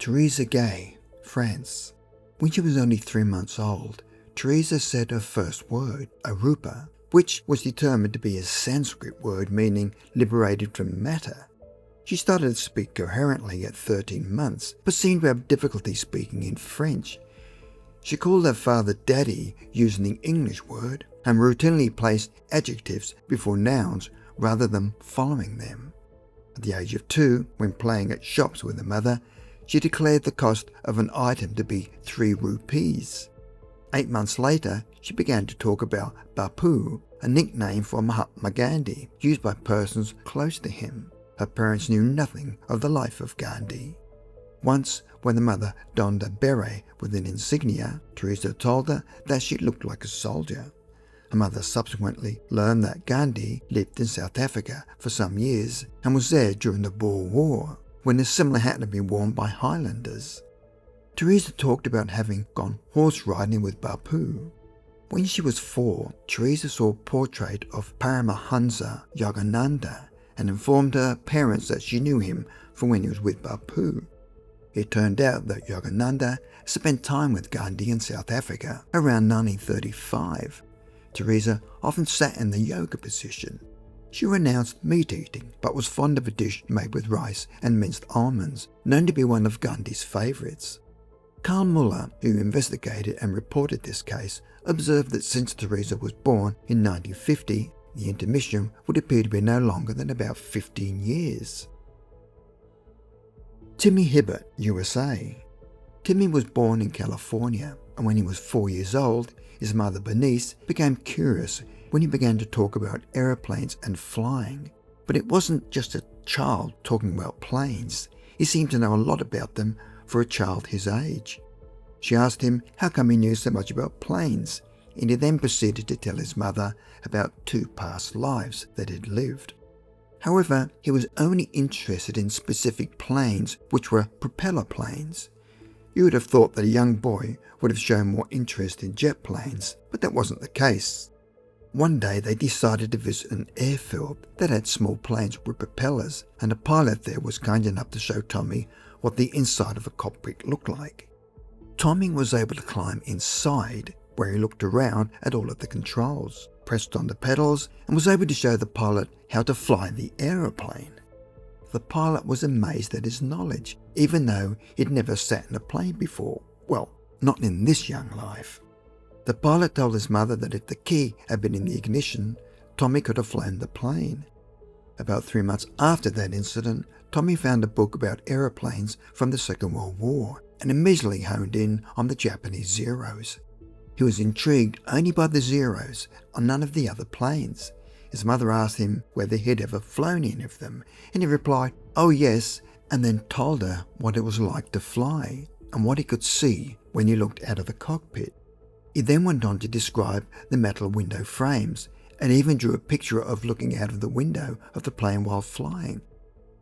Theresa Gay, France. When she was only 3 months old, Theresa said her first word, arupa, which was determined to be a Sanskrit word meaning liberated from matter. She started to speak coherently at 13 months, but seemed to have difficulty speaking in French. She called her father Daddy using the English word, and routinely placed adjectives before nouns rather than following them. At the age of 2, when playing at shops with her mother, she declared the cost of an item to be 3 rupees. 8 months later, she began to talk about Bapu, a nickname for Mahatma Gandhi, used by persons close to him. Her parents knew nothing of the life of Gandhi. Once, when the mother donned a beret with an insignia, Theresa told her that she looked like a soldier. Her mother subsequently learned that Gandhi lived in South Africa for some years and was there during the Boer War, when a similar hat had been worn by Highlanders. Theresa talked about having gone horse riding with Bapu. When she was 4, Theresa saw a portrait of Paramahansa Yogananda and informed her parents that she knew him from when he was with Bapu. It turned out that Yogananda spent time with Gandhi in South Africa around 1935. Theresa often sat in the yoga position. She renounced meat eating, but was fond of a dish made with rice and minced almonds, known to be one of Gandhi's favourites. Carl Muller, who investigated and reported this case, observed that since Theresa was born in 1950, the intermission would appear to be no longer than about 15 years. Timmy Hibbert, USA. Timmy was born in California, and when he was 4 years old, his mother Bernice became curious when he began to talk about aeroplanes and flying. But it wasn't just a child talking about planes. He seemed to know a lot about them for a child his age. She asked him how come he knew so much about planes, and he then proceeded to tell his mother about 2 past lives that he'd lived. However, he was only interested in specific planes, which were propeller planes. You would have thought that a young boy would have shown more interest in jet planes, but that wasn't the case. One day they decided to visit an airfield that had small planes with propellers, and a pilot there was kind enough to show Tommy what the inside of a cockpit looked like. Tommy was able to climb inside, where he looked around at all of the controls, pressed on the pedals, and was able to show the pilot how to fly the aeroplane. The pilot was amazed at his knowledge, even though he'd never sat in a plane before. Well, not in this young life. The pilot told his mother that if the key had been in the ignition, Tommy could have flown the plane. About 3 months after that incident, Tommy found a book about aeroplanes from the Second World War and immediately honed in on the Japanese Zeros. He was intrigued only by the Zeros and none of the other planes. His mother asked him whether he'd ever flown any of them, and he replied, "Oh yes," and then told her what it was like to fly and what he could see when he looked out of the cockpit. He then went on to describe the metal window frames and even drew a picture of looking out of the window of the plane while flying.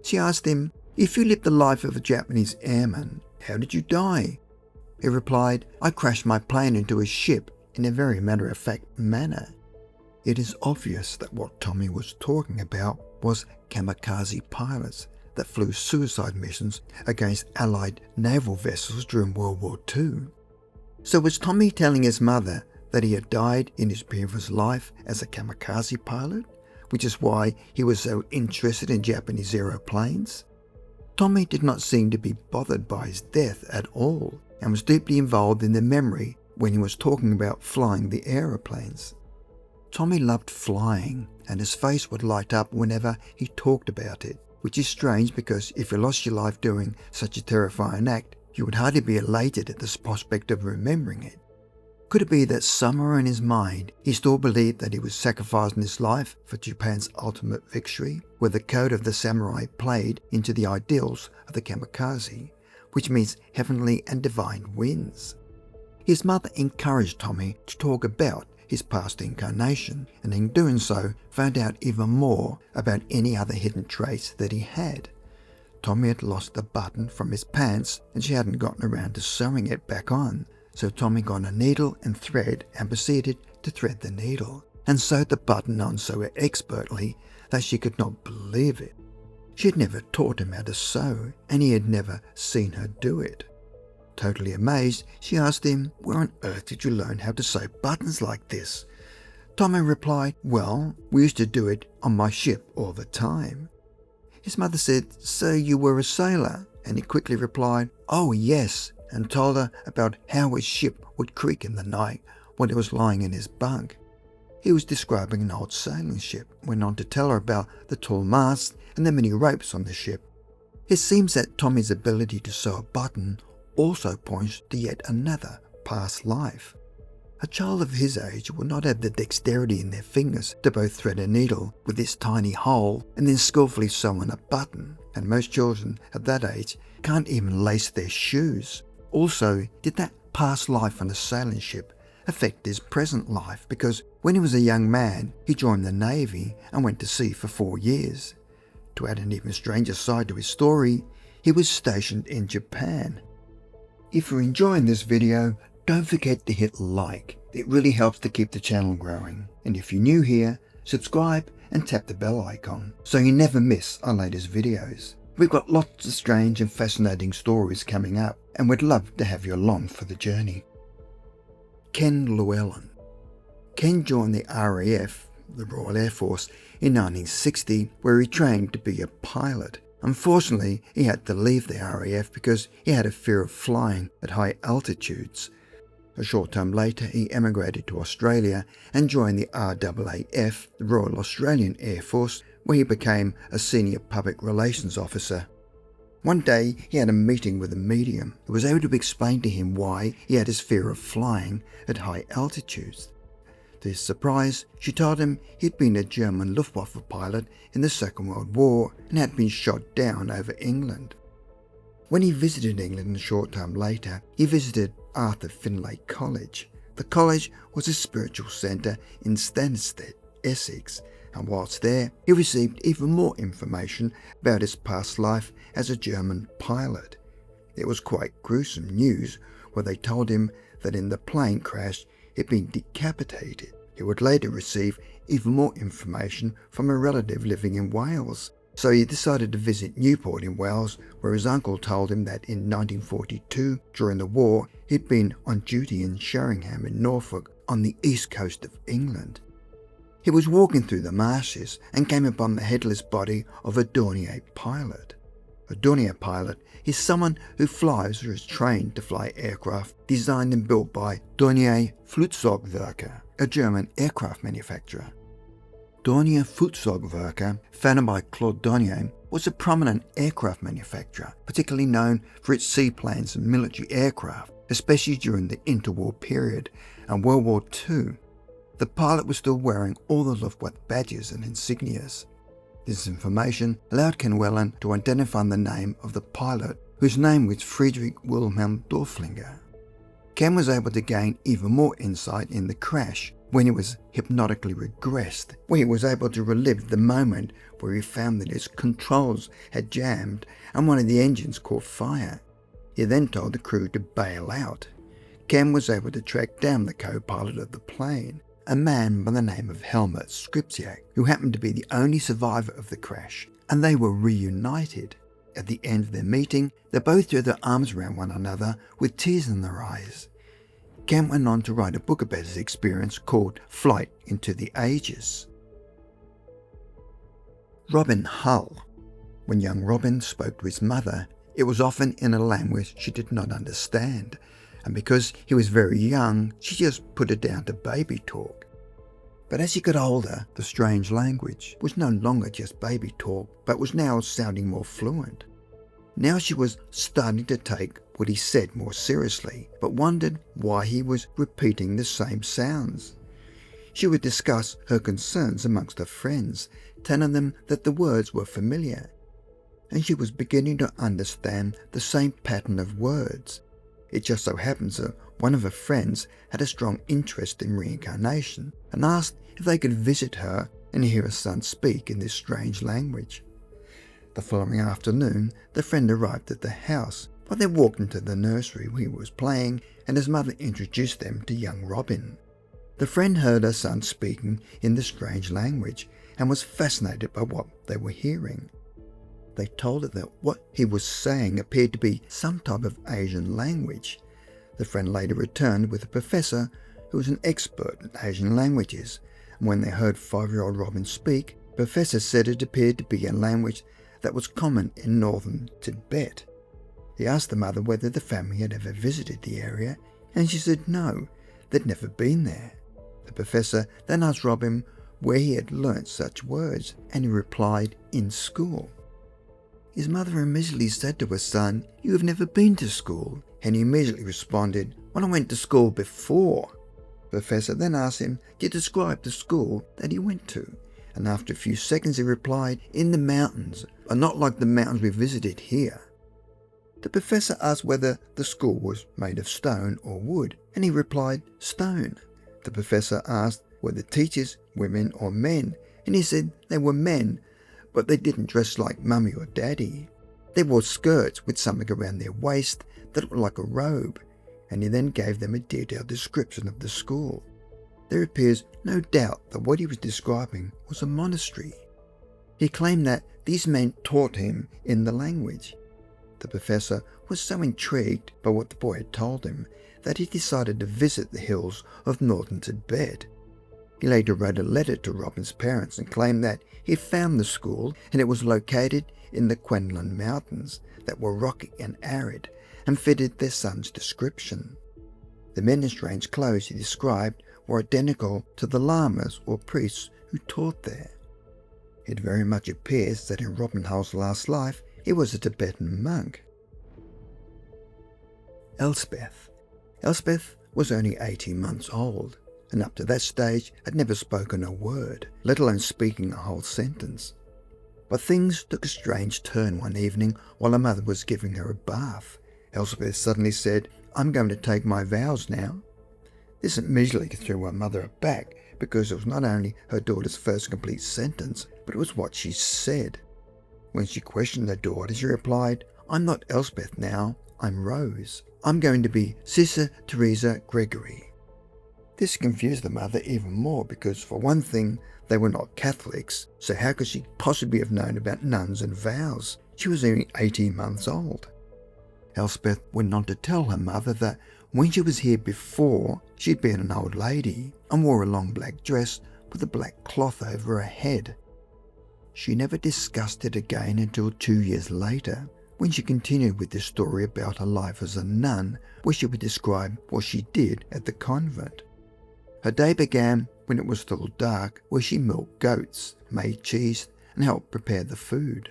She asked him, "If you lived the life of a Japanese airman, how did you die?" He replied, "I crashed my plane into a ship in a very matter-of-fact manner." It is obvious that what Tommy was talking about was kamikaze pilots that flew suicide missions against Allied naval vessels during World War II. So was Tommy telling his mother that he had died in his previous life as a kamikaze pilot, which is why he was so interested in Japanese aeroplanes? Tommy did not seem to be bothered by his death at all and was deeply involved in the memory when he was talking about flying the aeroplanes. Tommy loved flying, and his face would light up whenever he talked about it, which is strange because if you lost your life doing such a terrifying act, you would hardly be elated at the prospect of remembering it. Could it be that somewhere in his mind he still believed that he was sacrificing his life for Japan's ultimate victory, where the code of the samurai played into the ideals of the kamikaze, which means heavenly and divine wins? His mother encouraged Tommy to talk about his past incarnation, and in doing so found out even more about any other hidden traits that he had. Tommy had lost the button from his pants and she hadn't gotten around to sewing it back on, so Tommy got a needle and thread and proceeded to thread the needle, and sewed the button on so expertly that she could not believe it. She had never taught him how to sew, and he had never seen her do it. Totally amazed, she asked him, "Where on earth did you learn how to sew buttons like this?" Tommy replied, "Well, we used to do it on my ship all the time." His mother said, "So you were a sailor?" And he quickly replied, "Oh yes," and told her about how his ship would creak in the night when he was lying in his bunk. He was describing an old sailing ship, went on to tell her about the tall mast and the many ropes on the ship. It seems that Tommy's ability to sew a button also points to yet another past life. A child of his age will not have the dexterity in their fingers to both thread a needle with this tiny hole and then skillfully sew on a button, and most children at that age can't even lace their shoes. Also, did that past life on a sailing ship affect his present life? Because when he was a young man, he joined the Navy and went to sea for 4 years. To add an even stranger side to his story, he was stationed in Japan. If you're enjoying this video, don't forget to hit like. It really helps to keep the channel growing. And if you're new here, subscribe and tap the bell icon so you never miss our latest videos. We've got lots of strange and fascinating stories coming up, and we'd love to have you along for the journey. Ken Llewellyn. Ken joined the RAF, the Royal Air Force, in 1960, where he trained to be a pilot. Unfortunately, he had to leave the RAF because he had a fear of flying at high altitudes. A short time later, he emigrated to Australia and joined the RAAF, the Royal Australian Air Force, where he became a senior public relations officer. One day, he had a meeting with a medium who was able to explain to him why he had his fear of flying at high altitudes. To his surprise, she told him he'd been a German Luftwaffe pilot in the Second World War and had been shot down over England. When he visited England a short time later, he visited Arthur Findlay College. The college was a spiritual centre in Stansted, Essex, and whilst there, he received even more information about his past life as a German pilot. It was quite gruesome news where they told him that in the plane crash he'd been decapitated. He would later receive even more information from a relative living in Wales. So he decided to visit Newport in Wales, where his uncle told him that in 1942, during the war, he'd been on duty in Sheringham in Norfolk on the east coast of England. He was walking through the marshes and came upon the headless body of a Dornier pilot. A Dornier pilot is someone who flies or is trained to fly aircraft designed and built by Dornier Flugzeugwerke, a German aircraft manufacturer. Dornier Flugzeugwerke, founded by Claude Dornier, was a prominent aircraft manufacturer, particularly known for its seaplanes and military aircraft, especially during the interwar period and World War II. The pilot was still wearing all the Luftwaffe badges and insignias. This information allowed Ken Llewellyn to identify the name of the pilot, whose name was Friedrich Wilhelm Dorflinger. Ken was able to gain even more insight in the crash when he was hypnotically regressed, where he was able to relive the moment where he found that his controls had jammed and one of the engines caught fire. He then told the crew to bail out. Ken was able to track down the co-pilot of the plane, a man by the name of Helmut Skripciak, who happened to be the only survivor of the crash, and they were reunited. At the end of their meeting, they both threw their arms around one another with tears in their eyes. Ken went on to write a book about his experience called Flight into the Ages. Robin Hull. When young Robin spoke to his mother, it was often in a language she did not understand, and because he was very young, she just put it down to baby talk. But as he got older, the strange language was no longer just baby talk, but was now sounding more fluent. Now she was starting to take what he said more seriously, but wondered why he was repeating the same sounds. She would discuss her concerns amongst her friends, telling them that the words were familiar, and she was beginning to understand the same pattern of words. It just so happens that one of her friends had a strong interest in reincarnation and asked if they could visit her and hear her son speak in this strange language. The following afternoon, the friend arrived at the house, but they walked into the nursery where he was playing, and his mother introduced them to young Robin. The friend heard her son speaking in the strange language and was fascinated by what they were hearing. They told her that what he was saying appeared to be some type of Asian language. The friend later returned with a professor who was an expert in Asian languages, and when they heard 5-year-old Robin speak, the professor said it appeared to be a language that was common in northern Tibet. He asked the mother whether the family had ever visited the area, and she said no, they'd never been there. The professor then asked Robin where he had learnt such words, and he replied, in school. His mother immediately said to her son, "You have never been to school," and he immediately responded, "Well, I went to school before." The professor then asked him to describe the school that he went to, and after a few seconds he replied, "In the mountains, but not like the mountains we visited here." The professor asked whether the school was made of stone or wood, and he replied, "Stone." The professor asked whether teachers, women or men, and he said they were men, but they didn't dress like mummy or daddy. They wore skirts with something around their waist that looked like a robe, and he then gave them a detailed description of the school. There appears no doubt that what he was describing was a monastery. He claimed that these men taught him in the language. The professor was so intrigued by what the boy had told him that he decided to visit the hills of northern Tibet. He later wrote a letter to Robin's parents and claimed that he had found the school and it was located in the Quenlin Mountains that were rocky and arid and fitted their son's description. The men in strange clothes he described were identical to the lamas or priests who taught there. It very much appears that in Robin Hull's last life he was a Tibetan monk. Elspeth. Elspeth was only 18 months old, and up to that stage had never spoken a word, let alone speaking a whole sentence. But things took a strange turn one evening while her mother was giving her a bath. Elspeth suddenly said, "I'm going to take my vows now." This immediately threw her mother aback because it was not only her daughter's first complete sentence, but it was what she said. When she questioned her daughter, she replied, "I'm not Elspeth now, I'm Rose. I'm going to be Sister Theresa Gregory." This confused the mother even more because, for one thing, they were not Catholics, so how could she possibly have known about nuns and vows? She was only 18 months old. Elspeth went on to tell her mother that when she was here before, she'd been an old lady and wore a long black dress with a black cloth over her head. She never discussed it again until 2 years later, when she continued with this story about her life as a nun, where she would describe what she did at the convent. Her day began when it was still dark, where she milked goats, made cheese, and helped prepare the food.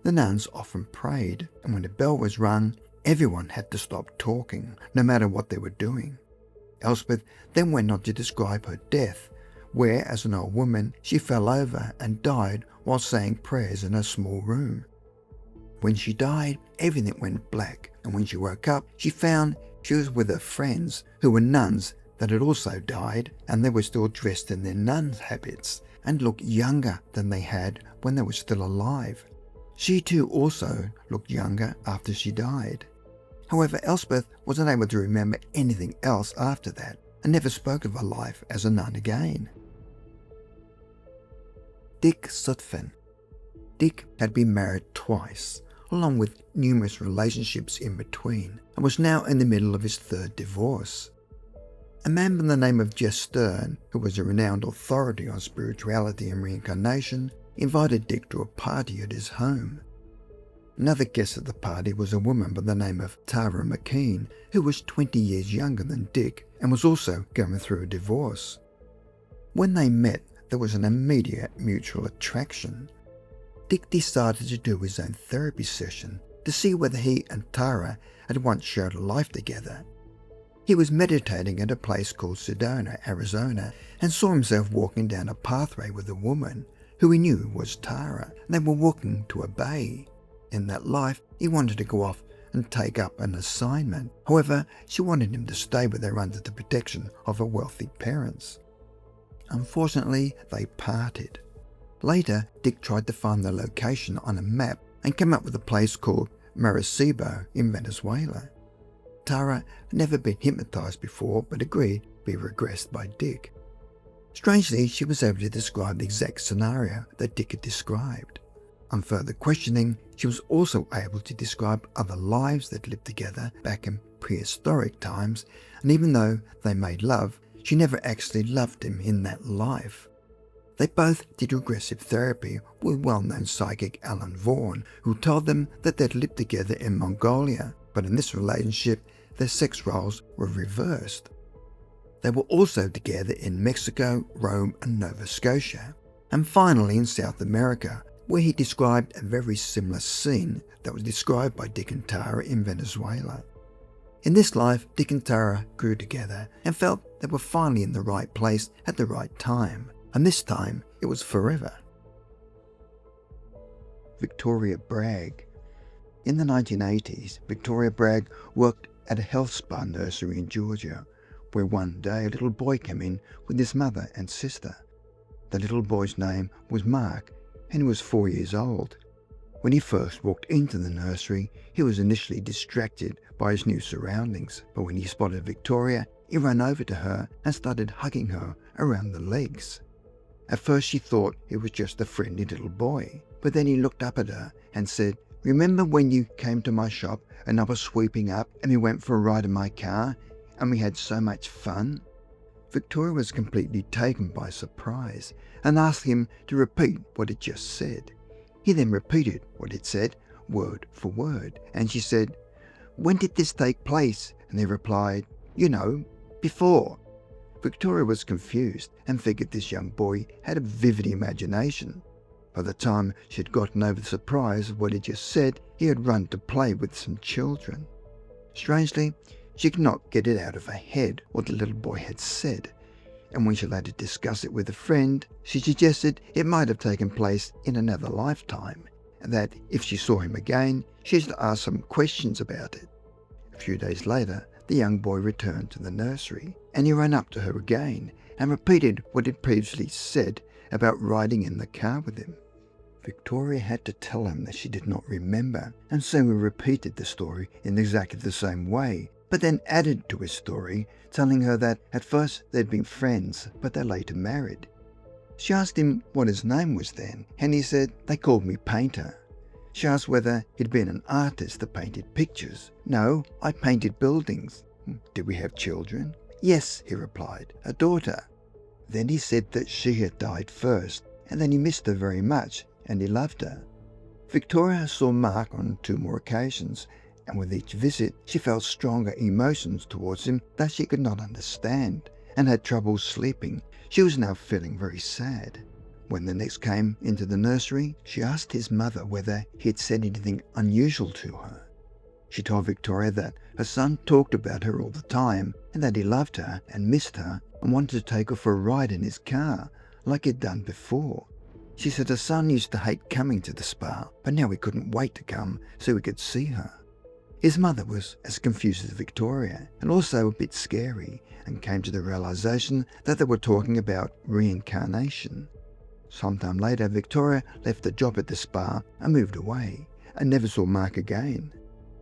The nuns often prayed, and when the bell was rung, everyone had to stop talking, no matter what they were doing. Elspeth then went on to describe her death, where, as an old woman, she fell over and died while saying prayers in her small room. When she died, everything went black, and when she woke up, she found she was with her friends, who were nuns that had also died, and they were still dressed in their nuns' habits and looked younger than they had when they were still alive. She too also looked younger after she died. However, Elspeth was unable to remember anything else after that and never spoke of her life as a nun again. Dick Sutphen. Dick had been married twice, along with numerous relationships in between, and was now in the middle of his third divorce. A man by the name of Jess Stern, who was a renowned authority on spirituality and reincarnation, invited Dick to a party at his home. Another guest at the party was a woman by the name of Tara McKean, who was 20 years younger than Dick and was also going through a divorce. When they met, there was an immediate mutual attraction. Dick decided to do his own therapy session to see whether he and Tara had once shared a life together. He was meditating at a place called Sedona, Arizona, and saw himself walking down a pathway with a woman who he knew was Tara. They were walking to a bay. In that life, he wanted to go off and take up an assignment. However, she wanted him to stay with her under the protection of her wealthy parents. Unfortunately, they parted. Later, Dick tried to find the location on a map and came up with a place called Maracaibo in Venezuela. Tara had never been hypnotized before but agreed to be regressed by Dick. Strangely, she was able to describe the exact scenario that Dick had described. On further questioning, she was also able to describe other lives that lived together back in prehistoric times, and even though they made love, she never actually loved him in that life. They both did regressive therapy with well-known psychic Alan Vaughan, who told them that they'd lived together in Mongolia, but in this relationship, their sex roles were reversed. They were also together in Mexico, Rome and Nova Scotia, and finally in South America, where he described a very similar scene that was described by Dick and Tara in Venezuela. In this life, Dick and Tara grew together and felt they were finally in the right place at the right time, and this time it was forever. Victoria Bragg. In the 1980s, Victoria Bragg worked at a health spa nursery in Georgia, where one day a little boy came in with his mother and sister. The little boy's name was Mark, and he was 4 years old. When he first walked into the nursery, he was initially distracted by his new surroundings, but when he spotted Victoria, he ran over to her and started hugging her around the legs. At first she thought it was just a friendly little boy, but then he looked up at her and said, "Remember when you came to my shop and I was sweeping up and we went for a ride in my car and we had so much fun?" Victoria was completely taken by surprise and asked him to repeat what it just said. He then repeated what it said, word for word, and she said, "When did this take place?" And he replied, "Before." Victoria was confused and figured this young boy had a vivid imagination. By the time she had gotten over the surprise of what he just said, he had run to play with some children. Strangely, she could not get it out of her head what the little boy had said, and when she later discussed it with a friend, she suggested it might have taken place in another lifetime, and that if she saw him again, she should ask some questions about it. A few days later, the young boy returned to the nursery, and he ran up to her again and repeated what he'd previously said about riding in the car with him. Victoria had to tell him that she did not remember, and so he repeated the story in exactly the same way, but then added to his story, telling her that at first they'd been friends, but they later married. She asked him what his name was then, and he said, "They called me Painter." She asked whether he'd been an artist that painted pictures. "No, I painted buildings." "Did we have children?" "Yes," he replied, "a daughter." Then he said that she had died first, and then he missed her very much, and he loved her. Victoria saw Mark on 2 more occasions, and with each visit she felt stronger emotions towards him that she could not understand, and had trouble sleeping. She was now feeling very sad. When the next came into the nursery, she asked his mother whether he had said anything unusual to her. She told Victoria that her son talked about her all the time, and that he loved her and missed her and wanted to take her for a ride in his car, like he'd done before. She said her son used to hate coming to the spa, but now he couldn't wait to come so he could see her. His mother was as confused as Victoria, and also a bit scary, and came to the realization that they were talking about reincarnation. Sometime later, Victoria left the job at the spa and moved away, and never saw Mark again.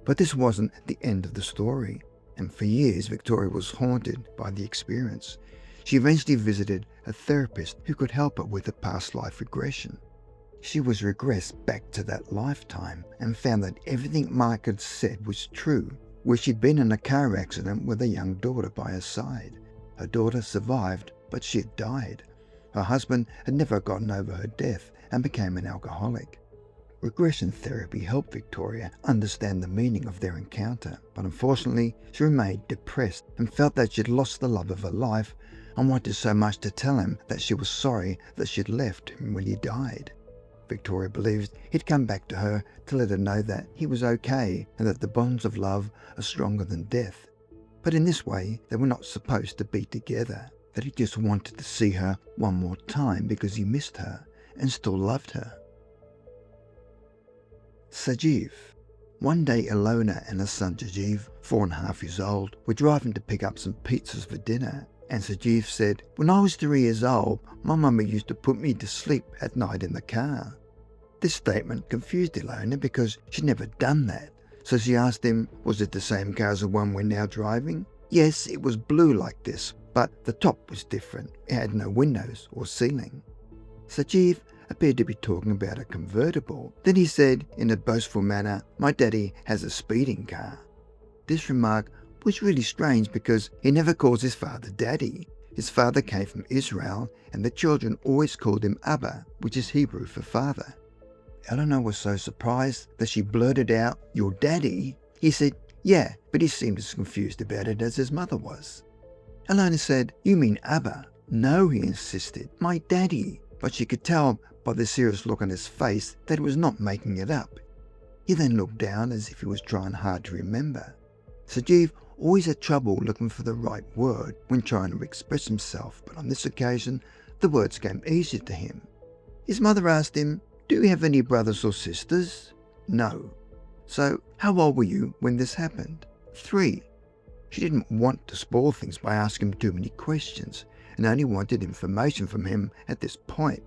But this wasn't the end of the story, and for years Victoria was haunted by the experience. She eventually visited a therapist who could help her with a past life regression. She was regressed back to that lifetime and found that everything Mark had said was true, where she'd been in a car accident with a young daughter by her side. Her daughter survived, but she had died. Her husband had never gotten over her death and became an alcoholic. Regression therapy helped Victoria understand the meaning of their encounter, but unfortunately she remained depressed and felt that she'd lost the love of her life and wanted so much to tell him that she was sorry that she'd left him when he died. Victoria believed he'd come back to her to let her know that he was okay and that the bonds of love are stronger than death. But in this way, they were not supposed to be together, that he just wanted to see her one more time because he missed her and still loved her. Sajie. One day Ilona and her son Sajie, 4.5 years old, were driving to pick up some pizzas for dinner, and Sajie said, "When I was 3 years old, my mummy used to put me to sleep at night in the car." This statement confused Ilona because she'd never done that, so she asked him, was it the same car as the one we're now driving? Yes, it was blue like this, but the top was different. It had no windows or ceiling. Sajie appeared to be talking about a convertible. Then he said, in a boastful manner, "My daddy has a speeding car." This remark was really strange because he never calls his father daddy. His father came from Israel, and the children always called him Abba, which is Hebrew for father. Eleanor was so surprised that she blurted out, "Your daddy?" He said, "Yeah," but he seemed as confused about it as his mother was. Eleanor said, "You mean Abba?" "No," he insisted, "my daddy." But she could tell by the serious look on his face that he was not making it up. He then looked down as if he was trying hard to remember. Sajie always had trouble looking for the right word when trying to express himself, but on this occasion the words came easier to him. His mother asked him, "Do you have any brothers or sisters?" "No." "So how old were you when this happened?" 3. She didn't want to spoil things by asking him too many questions, and only wanted information from him at this point.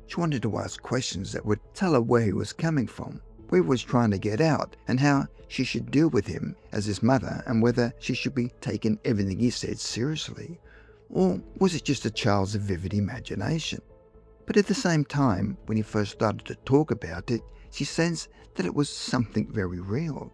She wanted to ask questions that would tell her where he was coming from, where he was trying to get out, and how she should deal with him as his mother, and whether she should be taking everything he said seriously, or was it just a child's vivid imagination? But at the same time, when he first started to talk about it, she sensed that it was something very real.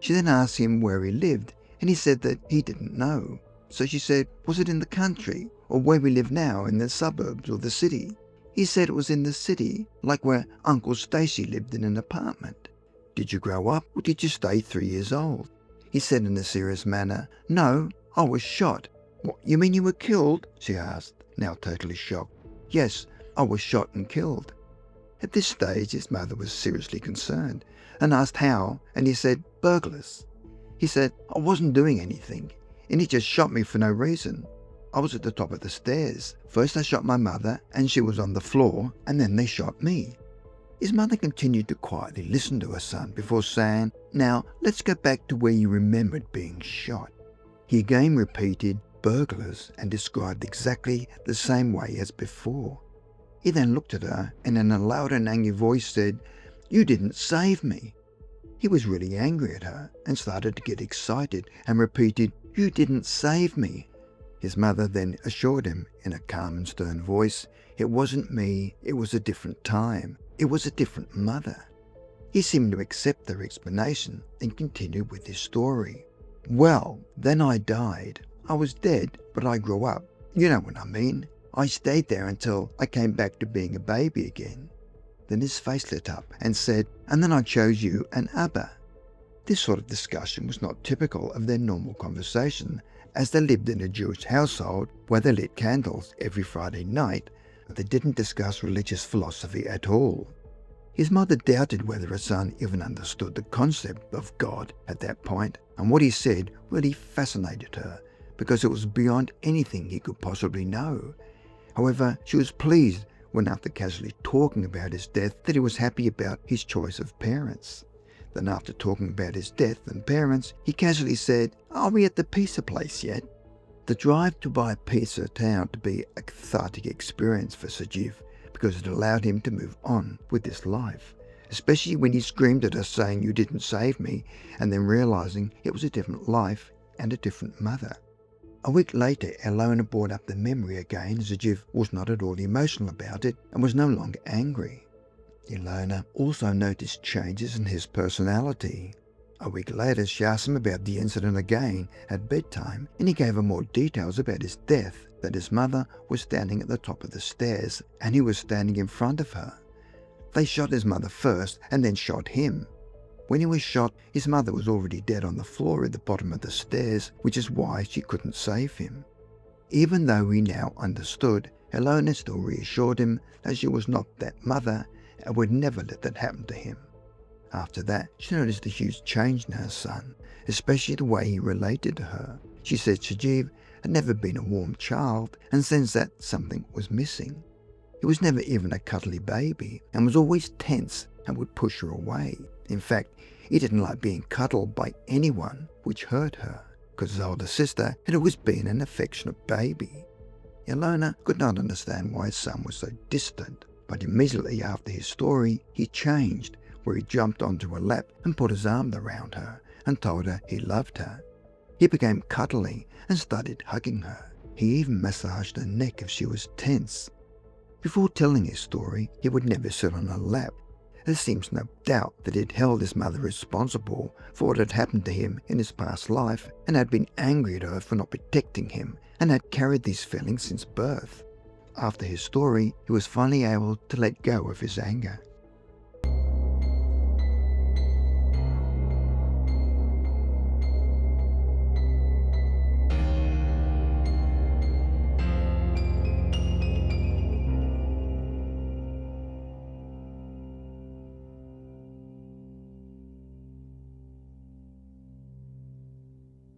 She then asked him where he lived, and he said that he didn't know. So she said, "Was it in the country, or where we live now, in the suburbs or the city?" He said it was in the city, like where Uncle Stacy lived in an apartment. "Did you grow up, or did you stay 3 years old?" He said in a serious manner, "No, I was shot." "What, you mean you were killed?" she asked, now totally shocked. "Yes, I was shot and killed." At this stage, his mother was seriously concerned and asked how, and he said, "Burglars." He said, "I wasn't doing anything, and he just shot me for no reason. I was at the top of the stairs. First they shot my mother, and she was on the floor, and then they shot me." His mother continued to quietly listen to her son before saying, "Now, let's go back to where you remembered being shot." He again repeated, "Burglars," and described exactly the same way as before. He then looked at her and in a loud and angry voice said, "You didn't save me." He was really angry at her and started to get excited and repeated, "You didn't save me." His mother then assured him in a calm and stern voice, "It wasn't me, it was a different time. It was a different mother." He seemed to accept their explanation and continued with his story. "Well, then I died. I was dead, but I grew up. You know what I mean. I stayed there until I came back to being a baby again." Then his face lit up and said, "And then I chose you and Abba." This sort of discussion was not typical of their normal conversation, as they lived in a Jewish household where they lit candles every Friday night. They didn't discuss religious philosophy at all. His mother doubted whether her son even understood the concept of God at that point, and what he said really fascinated her because it was beyond anything he could possibly know. However, she was pleased when, after casually talking about his death, that he was happy about his choice of parents. Then after talking about his death and parents, he casually said, "Are we at the pizza place yet?" The drive to buy pizza turned out to be a cathartic experience for Sajie because it allowed him to move on with his life, especially when he screamed at her saying, "You didn't save me," and then realizing it was a different life and a different mother. A week later, Llewellyn brought up the memory again. Sajie was not at all emotional about it and was no longer angry. Llewellyn also noticed changes in his personality. A week later, she asked him about the incident again at bedtime, and he gave her more details about his death, that his mother was standing at the top of the stairs and he was standing in front of her. They shot his mother first and then shot him. When he was shot, his mother was already dead on the floor at the bottom of the stairs, which is why she couldn't save him. Even though he now understood, Llewellyn still reassured him that she was not that mother and would never let that happen to him. After that, she noticed a huge change in her son, especially the way he related to her. She said Sajie had never been a warm child and sensed that something was missing. He was never even a cuddly baby and was always tense and would push her away. In fact, he didn't like being cuddled by anyone, which hurt her, because his older sister had always been an affectionate baby. Llewellyn could not understand why his son was so distant, but immediately after his story, he changed, where he jumped onto her lap and put his arm around her and told her he loved her. He became cuddly and started hugging her. He even massaged her neck if she was tense. Before telling his story, he would never sit on her lap. There seems no doubt that he'd held his mother responsible for what had happened to him in his past life and had been angry at her for not protecting him and had carried these feelings since birth. After his story, he was finally able to let go of his anger.